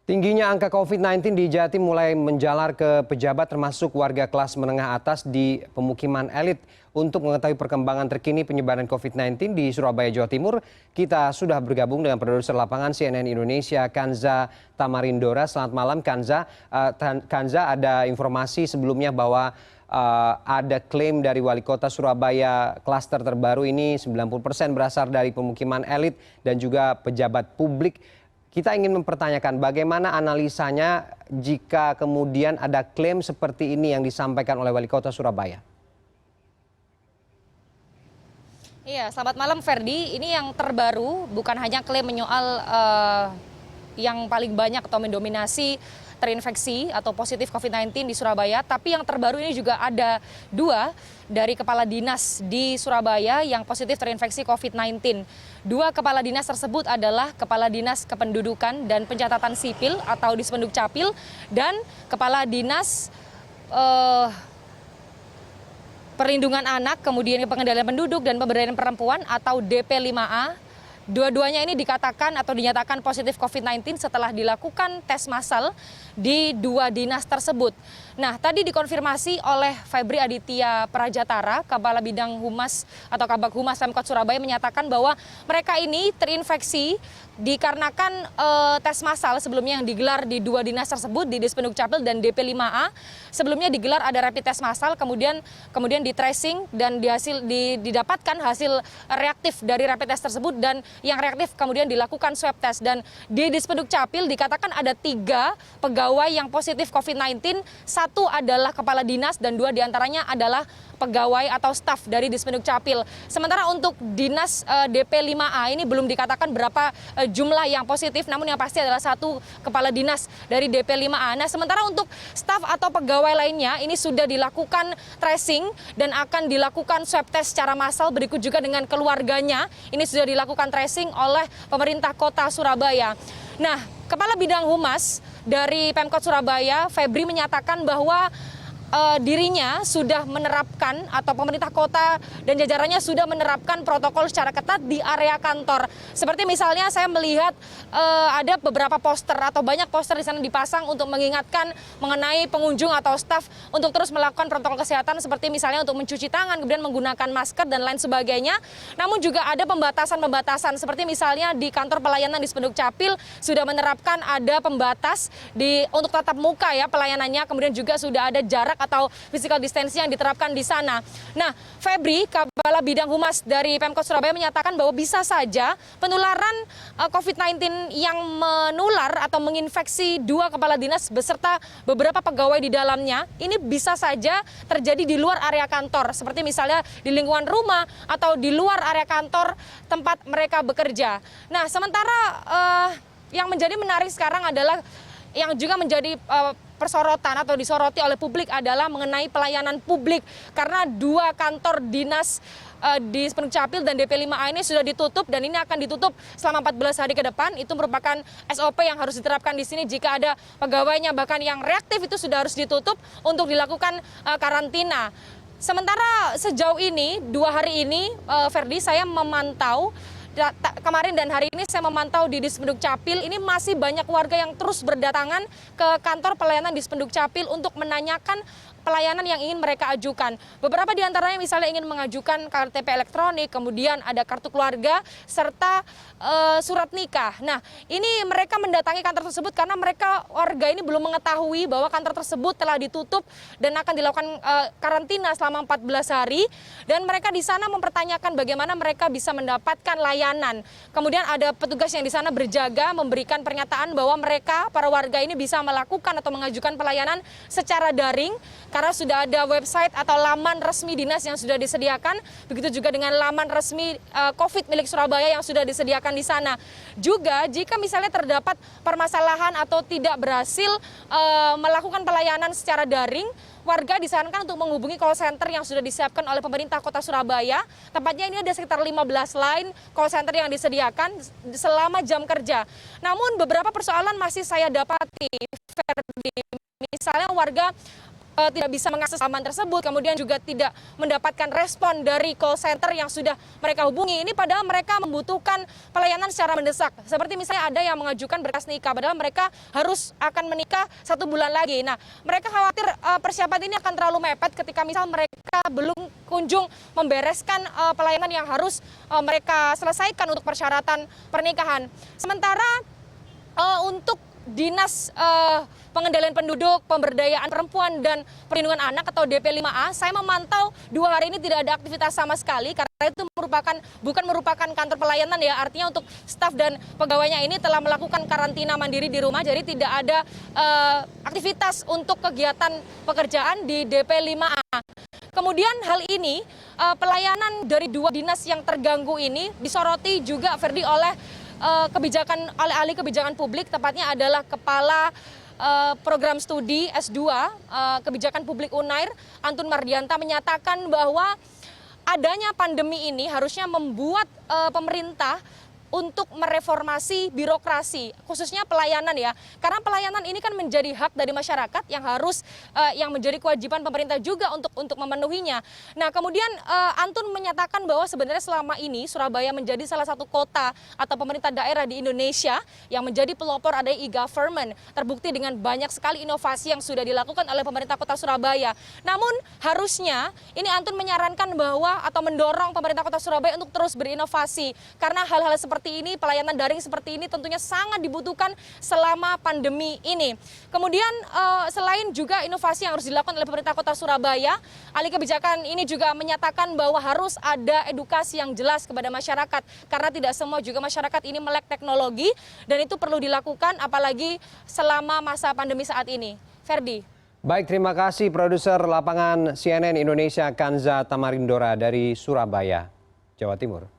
Tingginya angka COVID-19 di Jatim mulai menjalar ke pejabat termasuk warga kelas menengah atas di pemukiman elit. Untuk mengetahui perkembangan terkini penyebaran COVID-19 di Surabaya, Jawa Timur, kita sudah bergabung dengan produser lapangan CNN Indonesia, Kanza Tamarindora. Selamat malam, Kanza. Kanza, ada informasi sebelumnya bahwa ada klaim dari Wali Kota Surabaya, klaster terbaru ini 90% berasal dari pemukiman elit dan juga pejabat publik. Kita ingin mempertanyakan bagaimana analisanya jika kemudian ada klaim seperti ini yang disampaikan oleh Wali Kota Surabaya. Iya, selamat malam Ferdi. Ini yang terbaru bukan hanya klaim menyoal yang paling banyak atau mendominasi terinfeksi atau positif COVID-19 di Surabaya, tapi yang terbaru ini juga ada 2 dari kepala dinas di Surabaya yang positif terinfeksi COVID-19. 2 kepala dinas tersebut adalah Kepala Dinas Kependudukan dan Pencatatan Sipil atau Dispenduk Capil dan Kepala Dinas Perlindungan Anak, kemudian Pengendalian Penduduk dan Pemberdayaan Perempuan atau DP5A. Dua-duanya ini dikatakan atau dinyatakan positif COVID-19 setelah dilakukan tes massal di 2 dinas tersebut. Nah, tadi dikonfirmasi oleh Febri Aditya Prajatara, Kepala Bidang Humas atau Kabag Humas Pemkot Surabaya menyatakan bahwa mereka ini terinfeksi dikarenakan tes massal sebelumnya yang digelar di 2 dinas tersebut di Dispenduk Capil dan DP5A. Sebelumnya digelar ada rapid test massal, kemudian di tracing dan didapatkan hasil reaktif dari rapid test tersebut dan yang reaktif kemudian dilakukan swab test. Dan di Dispenduk Capil dikatakan ada 3 pegawai yang positif COVID-19, 1 adalah kepala dinas dan 2 diantaranya adalah pegawai atau staf dari Dispenduk Capil. Sementara untuk dinas DP5A ini belum dikatakan berapa jumlah yang positif, namun yang pasti adalah 1 kepala dinas dari DP5A. Nah, sementara untuk staf atau pegawai lainnya ini sudah dilakukan tracing dan akan dilakukan swab test secara massal, berikut juga dengan keluarganya. Ini sudah dilakukan tracing oleh pemerintah Kota Surabaya. Nah, Kepala Bidang Humas dari Pemkot Surabaya, Febri menyatakan bahwa dirinya sudah menerapkan atau pemerintah kota dan jajarannya sudah menerapkan protokol secara ketat di area kantor. Seperti misalnya saya melihat ada beberapa poster atau banyak poster di sana dipasang untuk mengingatkan mengenai pengunjung atau staf untuk terus melakukan protokol kesehatan seperti misalnya untuk mencuci tangan, kemudian menggunakan masker dan lain sebagainya. Namun juga ada pembatasan-pembatasan seperti misalnya di kantor pelayanan di Dispenduk Capil sudah menerapkan ada pembatas untuk tatap muka ya pelayanannya, kemudian juga sudah ada jarak atau physical distancing yang diterapkan di sana. Nah, Febri, Kepala Bidang Humas dari Pemkot Surabaya menyatakan bahwa bisa saja penularan COVID-19 yang menular atau menginfeksi 2 kepala dinas beserta beberapa pegawai di dalamnya, ini bisa saja terjadi di luar area kantor, seperti misalnya di lingkungan rumah atau di luar area kantor tempat mereka bekerja. Nah, sementara yang menjadi menarik sekarang adalah yang juga menjadi persorotan atau disoroti oleh publik adalah mengenai pelayanan publik karena 2 kantor dinas di Dispenduk Capil dan DP5A ini sudah ditutup dan ini akan ditutup selama 14 hari ke depan. Itu merupakan SOP yang harus diterapkan di sini jika ada pegawainya bahkan yang reaktif itu sudah harus ditutup untuk dilakukan karantina. Sementara sejauh ini 2 hari ini Ferdi, saya memantau kemarin dan hari ini saya memantau di Dispenduk Capil, ini masih banyak warga yang terus berdatangan ke kantor pelayanan Dispenduk Capil untuk menanyakan pelayanan yang ingin mereka ajukan. Beberapa di antaranya misalnya ingin mengajukan KTP elektronik, kemudian ada kartu keluarga, serta surat nikah. Nah, ini mereka mendatangi kantor tersebut karena mereka warga ini belum mengetahui bahwa kantor tersebut telah ditutup dan akan dilakukan karantina selama 14 hari. Dan mereka di sana mempertanyakan bagaimana mereka bisa mendapatkan layanan. Kemudian ada petugas yang di sana berjaga memberikan pernyataan bahwa mereka, para warga ini bisa melakukan atau mengajukan pelayanan secara daring karena sudah ada website atau laman resmi dinas yang sudah disediakan, begitu juga dengan laman resmi COVID milik Surabaya yang sudah disediakan di sana. Juga jika misalnya terdapat permasalahan atau tidak berhasil melakukan pelayanan secara daring, warga disarankan untuk menghubungi call center yang sudah disiapkan oleh pemerintah Kota Surabaya. Tepatnya ini ada sekitar 15 line call center yang disediakan selama jam kerja. Namun beberapa persoalan masih saya dapati, Ferdi. Misalnya warga tidak bisa mengakses laman tersebut, kemudian juga tidak mendapatkan respon dari call center yang sudah mereka hubungi. Ini padahal mereka membutuhkan pelayanan secara mendesak. Seperti misalnya ada yang mengajukan berkas nikah, padahal mereka harus akan menikah 1 bulan lagi. Nah, mereka khawatir persiapan ini akan terlalu mepet ketika misal mereka belum kunjung membereskan pelayanan yang harus mereka selesaikan untuk persyaratan pernikahan. Sementara untuk Dinas Pengendalian Penduduk, Pemberdayaan Perempuan dan Perlindungan Anak atau DP5A, saya memantau 2 hari ini tidak ada aktivitas sama sekali karena itu bukan merupakan kantor pelayanan ya, artinya untuk staf dan pegawainya ini telah melakukan karantina mandiri di rumah, jadi tidak ada aktivitas untuk kegiatan pekerjaan di DP5A. Kemudian hal ini pelayanan dari 2 dinas yang terganggu ini disoroti juga Ferdi oleh ahli kebijakan publik, tepatnya adalah Kepala Program Studi S2 Kebijakan Publik Unair, Antun Mardianta, menyatakan bahwa adanya pandemi ini harusnya membuat pemerintah untuk mereformasi birokrasi, khususnya pelayanan ya. Karena pelayanan ini kan menjadi hak dari masyarakat yang harus yang menjadi kewajiban pemerintah juga untuk memenuhinya. Nah, kemudian Antun menyatakan bahwa sebenarnya selama ini Surabaya menjadi salah satu kota atau pemerintah daerah di Indonesia yang menjadi pelopor adanya e-government. Terbukti dengan banyak sekali inovasi yang sudah dilakukan oleh pemerintah Kota Surabaya. Namun harusnya ini Antun menyarankan bahwa atau mendorong pemerintah Kota Surabaya untuk terus berinovasi karena hal-hal seperti ini, pelayanan daring seperti ini tentunya sangat dibutuhkan selama pandemi ini. Kemudian selain juga inovasi yang harus dilakukan oleh pemerintah Kota Surabaya, ahli kebijakan ini juga menyatakan bahwa harus ada edukasi yang jelas kepada masyarakat karena tidak semua juga masyarakat ini melek teknologi dan itu perlu dilakukan apalagi selama masa pandemi saat ini. Ferdi. Baik, terima kasih produser lapangan CNN Indonesia Kanza Tamarindora dari Surabaya, Jawa Timur.